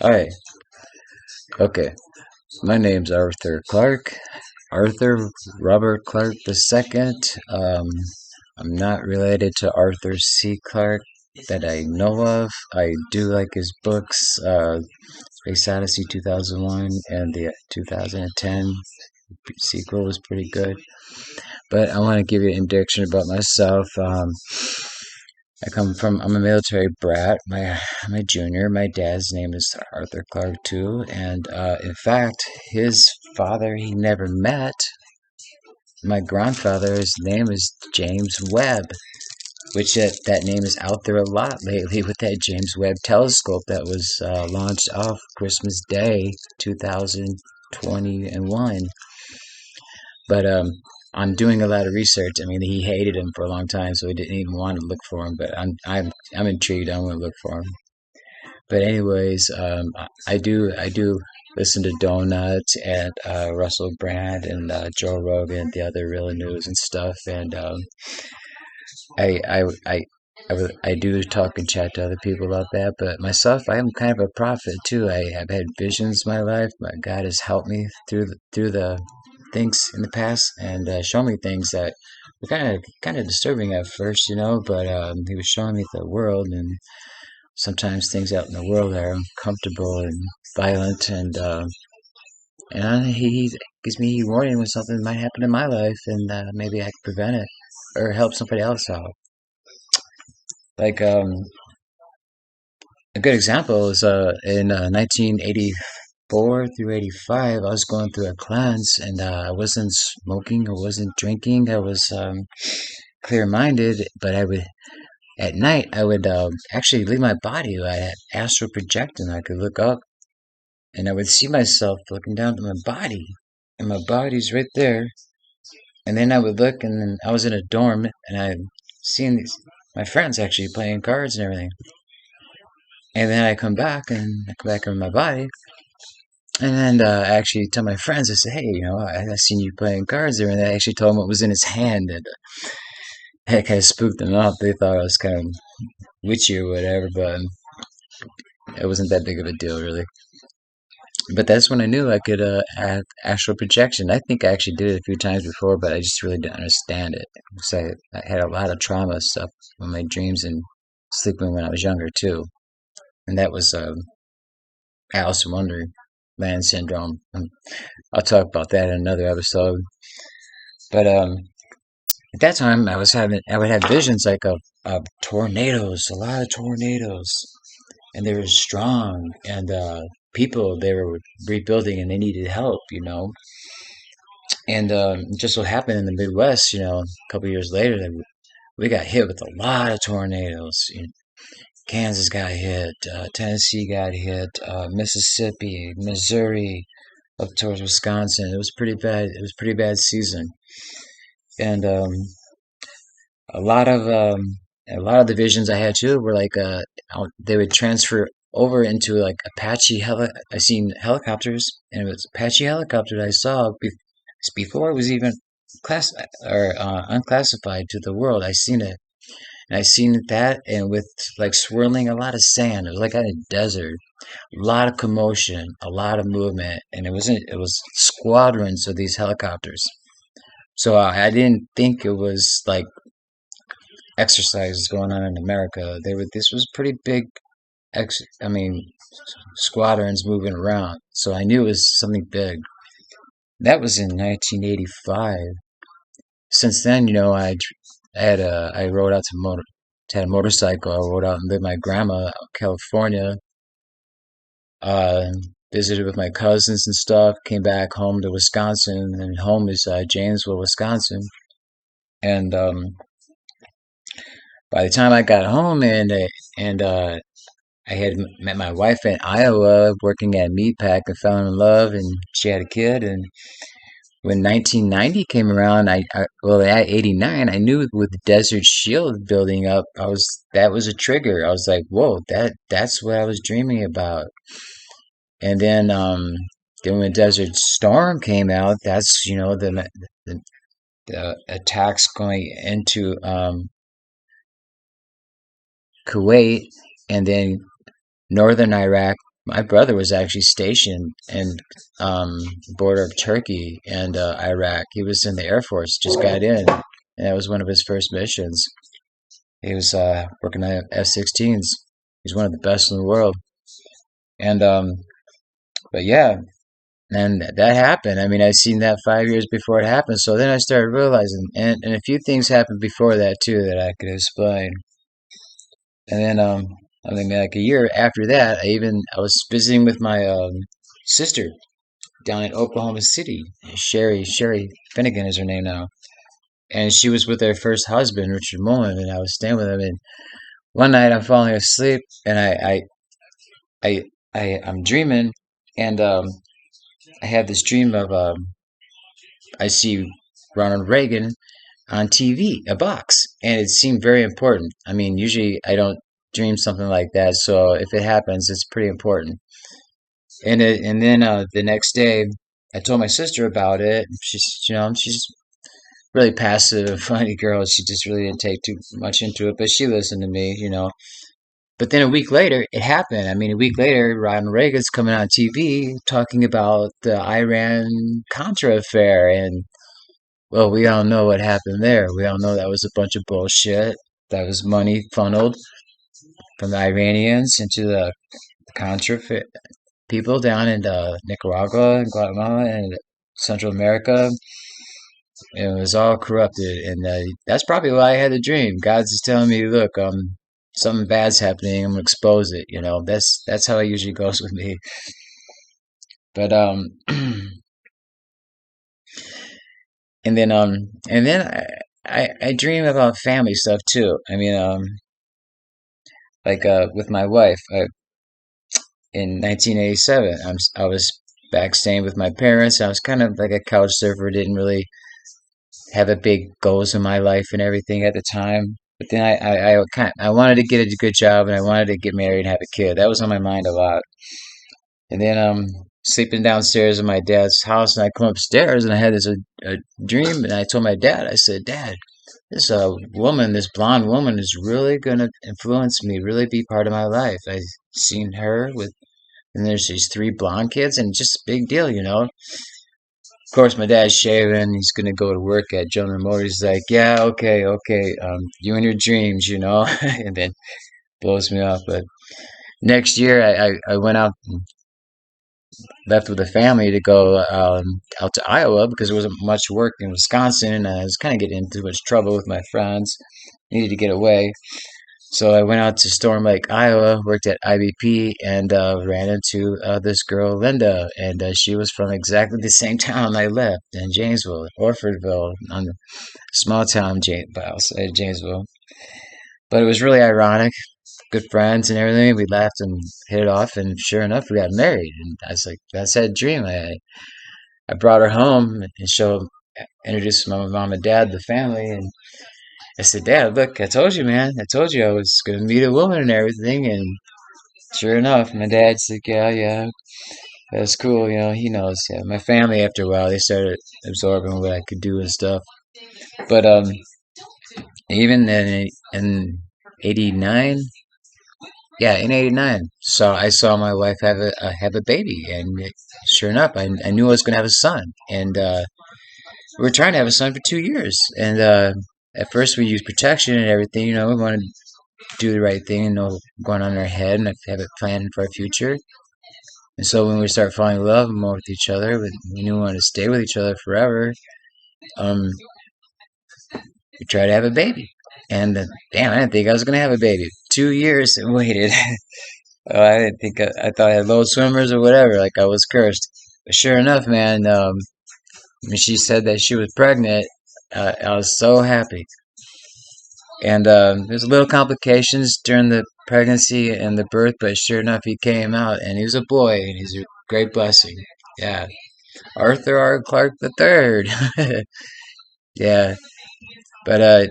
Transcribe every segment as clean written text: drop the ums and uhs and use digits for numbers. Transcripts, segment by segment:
Alright, okay. My name's Arthur Clark. Arthur Robert Clark II. Um, I'm not related to Arthur C. Clarke that I know of. I do like his books, Space Odyssey 2001 and the 2010 sequel was pretty good. But I want to give you an introduction about myself. I'm a military brat. I'm a junior. My dad's name is Arthur Clark too. And in fact, his father he never met. My grandfather's name is James Webb, which that name is out there a lot lately with that James Webb telescope that was launched off Christmas Day 2021. But I'm doing a lot of research. I mean, he hated him for a long time, so he didn't even want to look for him. But I'm intrigued. I want to look for him. But anyways, I do listen to Donuts and Russell Brand and Joe Rogan, the other real news and stuff. And I I I I do talk and chat to other people about that. But myself, I am kind of a prophet too. I have had visions in my life. My God has helped me through the things in the past and shown me things that were kind of disturbing at first, But he was showing me the world, and sometimes things out in the world are uncomfortable and violent, and he gives me a warning when something might happen in my life, and maybe I can prevent it or help somebody else out. Like a good example is in 1984 through 85, I was going through a cleanse, and I wasn't smoking, I wasn't drinking, I was clear-minded, but I would at night I would actually leave my body. I had astral projecting. I could look up, and I would see myself looking down at my body, and my body's right there. And then I would look, and then I was in a dorm, and I seen my friends actually playing cards and everything. And then I come back in my body, and then I actually tell my friends, I say, hey, I seen you playing cards there, and I actually told them what was in his hand, and that kind of spooked them out. They thought I was kind of witchy or whatever, but it wasn't that big of a deal, really. But that's when I knew I could add astral projection. I think I actually did it a few times before, but I just really didn't understand it. So I had a lot of trauma stuff in my dreams and sleeping when I was younger too, and that was Alice in Wonderland syndrome. I'll talk about that in another episode. But at that time, I would have visions like of tornadoes, a lot of tornadoes, and they were strong, and people they were rebuilding and they needed help. And just what happened in the Midwest, a couple years later, that we got hit with a lot of tornadoes. Kansas got hit, Tennessee got hit, Mississippi, Missouri, up towards Wisconsin. It was pretty bad. It was a pretty bad season, and a lot of um, a lot of the visions I had too were like they would transfer over into like I seen helicopters, and it was Apache helicopter that I saw before it was even class or unclassified to the world. I seen it, and I seen that, and with like swirling a lot of sand. It was like in a desert, a lot of commotion, a lot of movement, and it was squadrons of these helicopters. So I didn't think it was like exercises going on in America. This was pretty big I mean squadrons moving around. So I knew it was something big. That was in 1985. Since then, I rode out to had a motorcycle. I rode out and lived with my grandma out in California. Uh, Visited with my cousins and stuff. Came back home to Wisconsin, and home is Janesville, Wisconsin. And by the time I got home, and I had met my wife in Iowa, working at Meatpack, and fell in love, and she had a kid. And when 1990 came around, at 89, I knew with the Desert Shield building up, that was a trigger. I was like, whoa, that's what I was dreaming about. And then when Desert Storm came out, that's the attacks going into Kuwait, and then northern Iraq. My brother was actually stationed in border of Turkey and Iraq. He was in the Air Force, just got in, and that was one of his first missions. He was working on F-16s. He's one of the best in the world. And but yeah, and that happened. I mean, I seen that 5 years before it happened. So then I started realizing, and a few things happened before that too that I could explain. And then I mean, like a year after that, I was visiting with my sister down in Oklahoma City. Sherry Finnegan is her name now, and she was with her first husband, Richard Mullen, and I was staying with him. And one night I'm falling asleep, and I, I'm dreaming, and I have this dream of I see Ronald Reagan on TV, a box, and it seemed very important. I mean, usually I don't dream something like that, so if it happens, it's pretty important. And then the next day, I told my sister about it. She's really passive, funny girl. She just really didn't take too much into it, but she listened to me. But then a week later, it happened. I mean, a week later, Ronald Reagan's coming on TV talking about the Iran Contra affair, and well, we all know what happened there. We all know that was a bunch of bullshit. That was money funneled from the Iranians into the Contra people down in Nicaragua and Guatemala and Central America. It was all corrupted, and that's probably why I had the dream. God's just telling me, look, something bad's happening. I'm gonna expose it. That's how it usually goes with me. But and then I dream about family stuff too. I mean, like with my wife in 1987, I was back staying with my parents. I was kind of like a couch surfer. Didn't really have a big goals in my life and everything at the time. But then I wanted to get a good job and I wanted to get married and have a kid. That was on my mind a lot. And then sleeping downstairs in my dad's house, and I come upstairs and I had a dream, and I told my dad, I said, Dad, this woman, this blonde woman, is really gonna influence me, really be part of my life. I seen her with, and there's these three blonde kids, and just a big deal. Of course, my dad's shaving. He's gonna go to work at General Motors. He's like, yeah, okay, okay, you and your dreams. And then blows me off. But next year, I went out and left with the family to go out to Iowa because there wasn't much work in Wisconsin, and I was kind of getting into too much trouble with my friends. Needed to get away. So I went out to Storm Lake, Iowa, worked at IBP, and ran into this girl, Linda, and she was from exactly the same town I left in Janesville, Orfordville, on the small town Janesville. But it was really ironic. Good friends and everything. We laughed and hit it off, and sure enough, we got married. And I was like, that's that dream. I brought her home and introduced my mom and dad, the family, and I said, Dad, look, I told you, man. I told you I was going to meet a woman and everything. And sure enough, my dad's like, yeah, yeah, that's cool. He knows. Yeah, my family, after a while, they started absorbing what I could do and stuff. But even in '89, yeah, in '89, so I saw my wife have a baby, and sure enough, I knew I was going to have a son, and we were trying to have a son for 2 years, and at first we used protection and everything. We wanted to do the right thing and know going on in our head and have a plan for our future. And so when we started falling in love more with each other, we knew we wanted to stay with each other forever. Um, we tried to have a baby, and damn, I didn't think I was going to have a baby. 2 years and waited. I didn't think I thought I had low swimmers or whatever. Like I was cursed. But sure enough, man, when she said that she was pregnant, I was so happy. And there's little complications during the pregnancy and the birth, but sure enough, he came out, and he was a boy, and he's a great blessing. Yeah, Arthur R. Clarke the Third. Yeah, but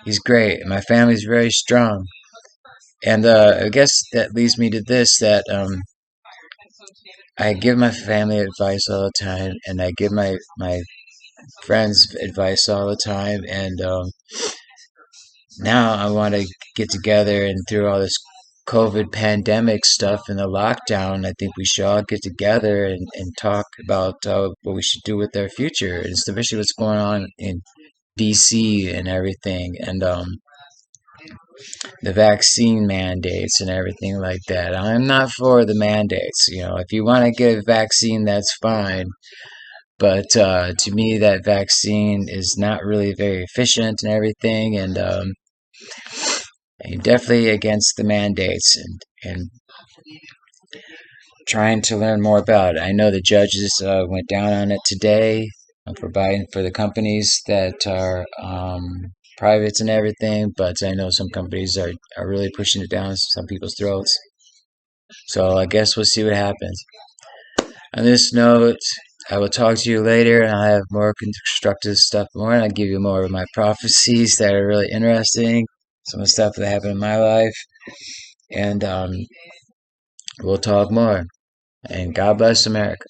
he's great. My family's very strong, and I guess that leads me to this: that I give my family advice all the time, and I give my friends advice all the time, and now I want to get together and through all this COVID pandemic stuff and the lockdown, I think we should all get together and talk about what we should do with our future, especially what's going on in BC and everything, and the vaccine mandates and everything like that. I'm not for the mandates. If you want to get a vaccine, that's fine. But to me, that vaccine is not really very efficient and everything, and I'm definitely against the mandates and trying to learn more about it. I know the judges went down on it today, providing for the companies that are privates and everything, but I know some companies are really pushing it down some people's throats. So I guess we'll see what happens. On this note, I will talk to you later, and I'll have more constructive stuff more, and I'll give you more of my prophecies that are really interesting, some of the stuff that happened in my life, and we'll talk more. And God bless America.